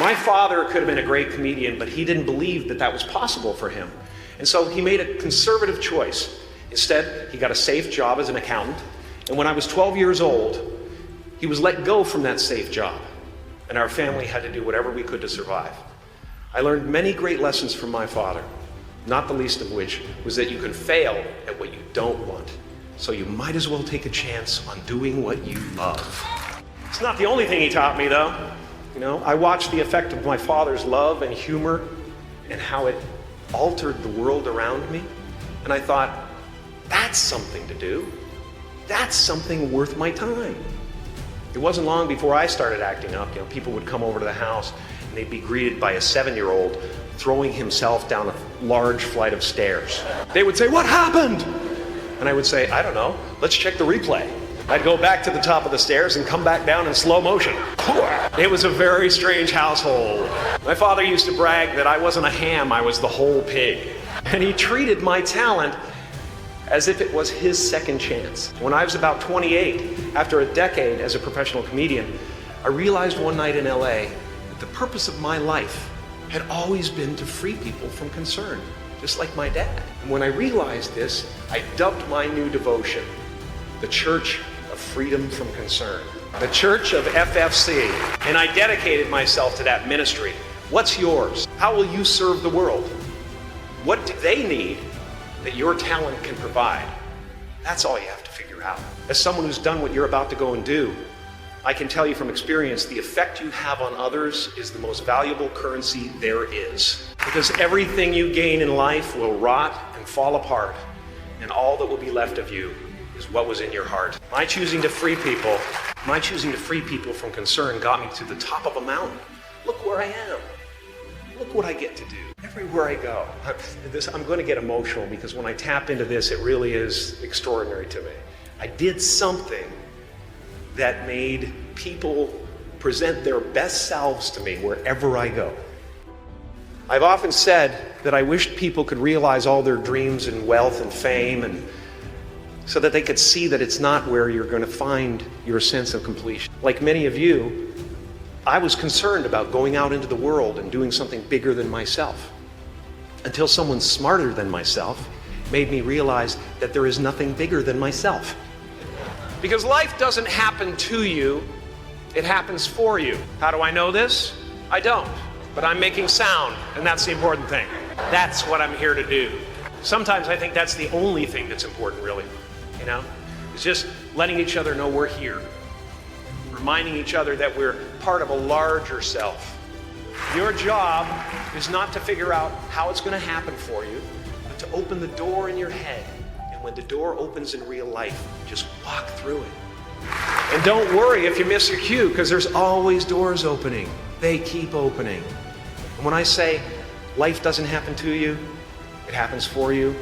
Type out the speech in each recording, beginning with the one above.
My father could have been a great comedian, but he didn't believe that that was possible for him. And so he made a conservative choice. Instead, he got a safe job as an accountant. And when I was 12 years old, he was let go from that safe job. And our family had to do whatever we could to survive. I learned many great lessons from my father, not the least of which was that you can fail at what you don't want. So you might as well take a chance on doing what you love. It's not the only thing he taught me, though. You know, I watched the effect of my father's love and humor and how it altered the world around me. And I thought, that's something to do. That's something worth my time. It wasn't long before I started acting up. You know, people would come over to the house and they'd be greeted by a 7-year-old throwing himself down a large flight of stairs. They would say, "What happened?" And I would say, "I don't know. Let's check the replay." I'd go back to the top of the stairs and come back down in slow motion. It was a very strange household. My father used to brag that I wasn't a ham, I was the whole pig. And he treated my talent as if it was his second chance. When I was about 28, after a decade as a professional comedian, I realized one night in LA that the purpose of my life had always been to free people from concern, just like my dad. And when I realized this, I dubbed my new devotion the Church of Freedom from Concern, the Church of FFC, and I dedicated myself to that ministry. What's yours? How will you serve the world? What do they need that your talent can provide? That's all you have to figure out. As someone who's done what you're about to go and do, I can tell you from experience, the effect you have on others is the most valuable currency there is. Because everything you gain in life will rot and fall apart, and all that will be left of you is what was in your heart. My choosing to free people from concern got me to the top of a mountain. Look where I am. Look what I get to do. Everywhere I go. I'm going to get emotional because when I tap into this, it really is extraordinary to me. I did something that made people present their best selves to me wherever I go. I've often said that I wished people could realize all their dreams and wealth and fame, and so that they could see that it's not where you're going to find your sense of completion. Like many of you, I was concerned about going out into the world and doing something bigger than myself, until someone smarter than myself made me realize that there is nothing bigger than myself. Because life doesn't happen to you, it happens for you. How do I know this? I don't, but I'm making sound, and that's the important thing. That's what I'm here to do. Sometimes I think that's the only thing that's important, really. You know, it's just letting each other know we're here, reminding each other that we're part of a larger self. Your job is not to figure out how it's going to happen for you, but to open the door in your head. And when the door opens in real life, just walk through it. And don't worry if you miss your cue, because there's always doors opening. They keep opening. And when I say life doesn't happen to you, it happens for you,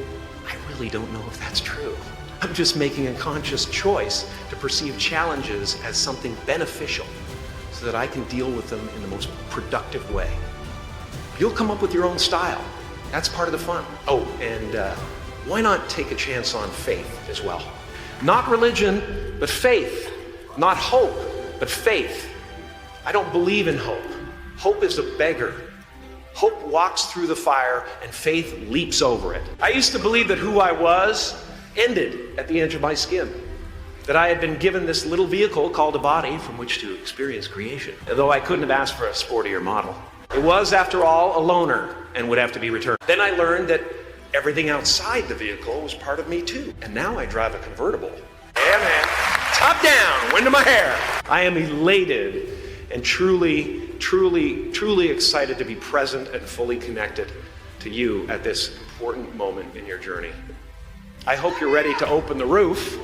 I really don't know if that's true. I'm just making a conscious choice to perceive challenges as something beneficial so that I can deal with them in the most productive way. You'll come up with your own style. That's part of the fun. Oh, and why not take a chance on faith as well? Not religion, but faith. Not hope, but faith. I don't believe in hope. Hope is a beggar. Hope walks through the fire and faith leaps over it. I used to believe that who I was ended at the edge of my skin. That I had been given this little vehicle called a body from which to experience creation. Though I couldn't have asked for a sportier model. It was, after all, a loaner and would have to be returned. Then I learned that everything outside the vehicle was part of me too. And now I drive a convertible. Yeah, man. Top down, wind in my hair. I am elated and truly excited to be present and fully connected to you at this important moment in your journey. I hope you're ready to open the roof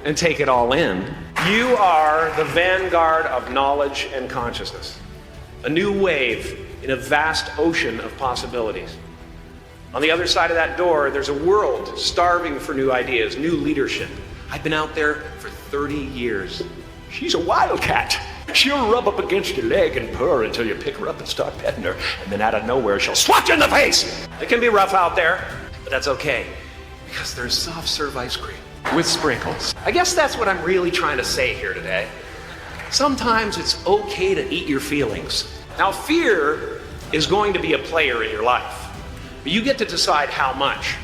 and take it all in. You are the vanguard of knowledge and consciousness, a new wave in a vast ocean of possibilities. On the other side of that door, there's a world starving for new ideas, new leadership. I've been out there for 30 years. She's a wildcat. She'll rub up against your leg and purr until you pick her up and start petting her, and then out of nowhere, she'll swat you in the face. It can be rough out there, but that's okay, because there's soft serve ice cream with sprinkles. I guess that's what I'm really trying to say here today. Sometimes it's okay to eat your feelings. Now, fear is going to be a player in your life, but you get to decide how much.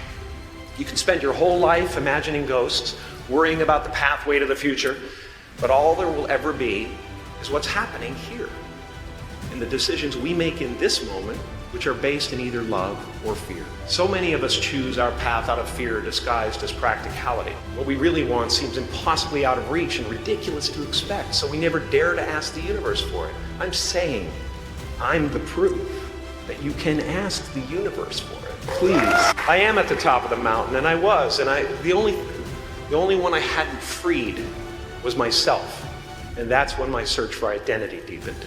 You can spend your whole life imagining ghosts, worrying about the pathway to the future, but all there will ever be is what's happening here, and the decisions we make in this moment, which are based in either love or fear. So many of us choose our path out of fear disguised as practicality. What we really want seems impossibly out of reach and ridiculous to expect, so we never dare to ask the universe for it. I'm saying, I'm the proof that you can ask the universe for it. Please. I am at the top of the mountain, and I was, and the only one I hadn't freed was myself. And that's when my search for identity deepened.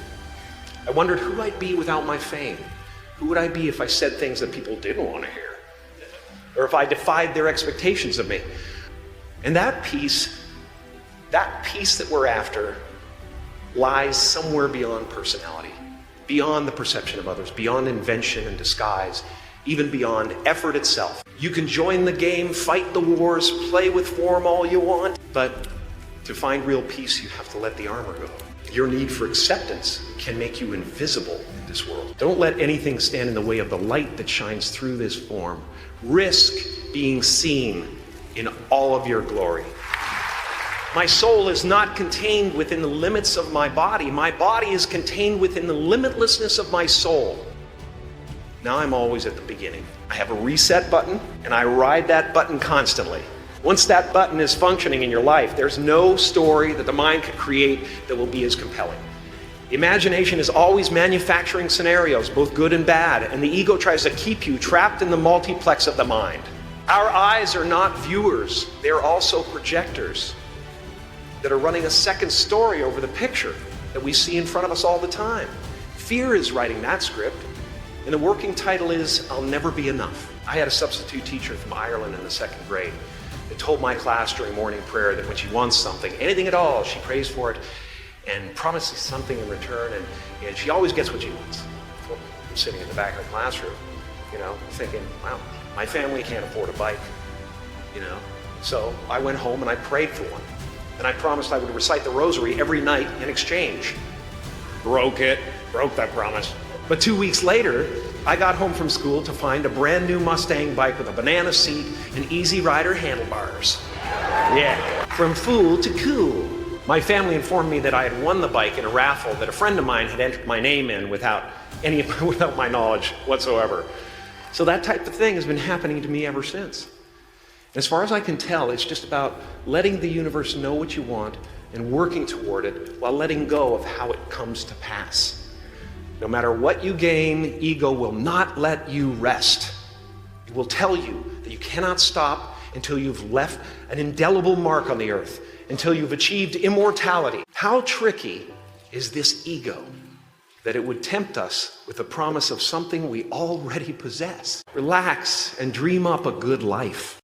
I wondered who I'd be without my fame. Who would I be if I said things that people didn't want to hear? Or if I defied their expectations of me? And that peace that we're after lies somewhere beyond personality, beyond the perception of others, beyond invention and disguise, even beyond effort itself. You can join the game, fight the wars, play with form all you want, but to find real peace, you have to let the armor go. Your need for acceptance can make you invisible in this world. Don't let anything stand in the way of the light that shines through this form. Risk being seen in all of your glory. My soul is not contained within the limits of my body. My body is contained within the limitlessness of my soul. Now I'm always at the beginning. I have a reset button, and I ride that button constantly. Once that button is functioning in your life, there's no story that the mind can create that will be as compelling. The imagination is always manufacturing scenarios, both good and bad, and the ego tries to keep you trapped in the multiplex of the mind. Our eyes are not viewers, they're also projectors that are running a second story over the picture that we see in front of us all the time. Fear is writing that script, and the working title is, I'll Never Be Enough. I had a substitute teacher from Ireland in the second grade that told my class during morning prayer that when she wants something, anything at all, she prays for it and promises something in return, and she always gets what she wants. Well, I'm sitting in the back of the classroom, thinking, wow, my family can't afford a bike, So I went home and I prayed for one. And I promised I would recite the rosary every night in exchange. Broke that promise. But 2 weeks later, I got home from school to find a brand new Mustang bike with a banana seat and Easy Rider handlebars. Yeah, from fool to cool. My family informed me that I had won the bike in a raffle that a friend of mine had entered my name in without my knowledge whatsoever. So that type of thing has been happening to me ever since. As far as I can tell, it's just about letting the universe know what you want and working toward it while letting go of how it comes to pass. No matter what you gain, ego will not let you rest. It will tell you that you cannot stop until you've left an indelible mark on the earth, until you've achieved immortality. How tricky is this ego that it would tempt us with the promise of something we already possess? Relax and dream up a good life.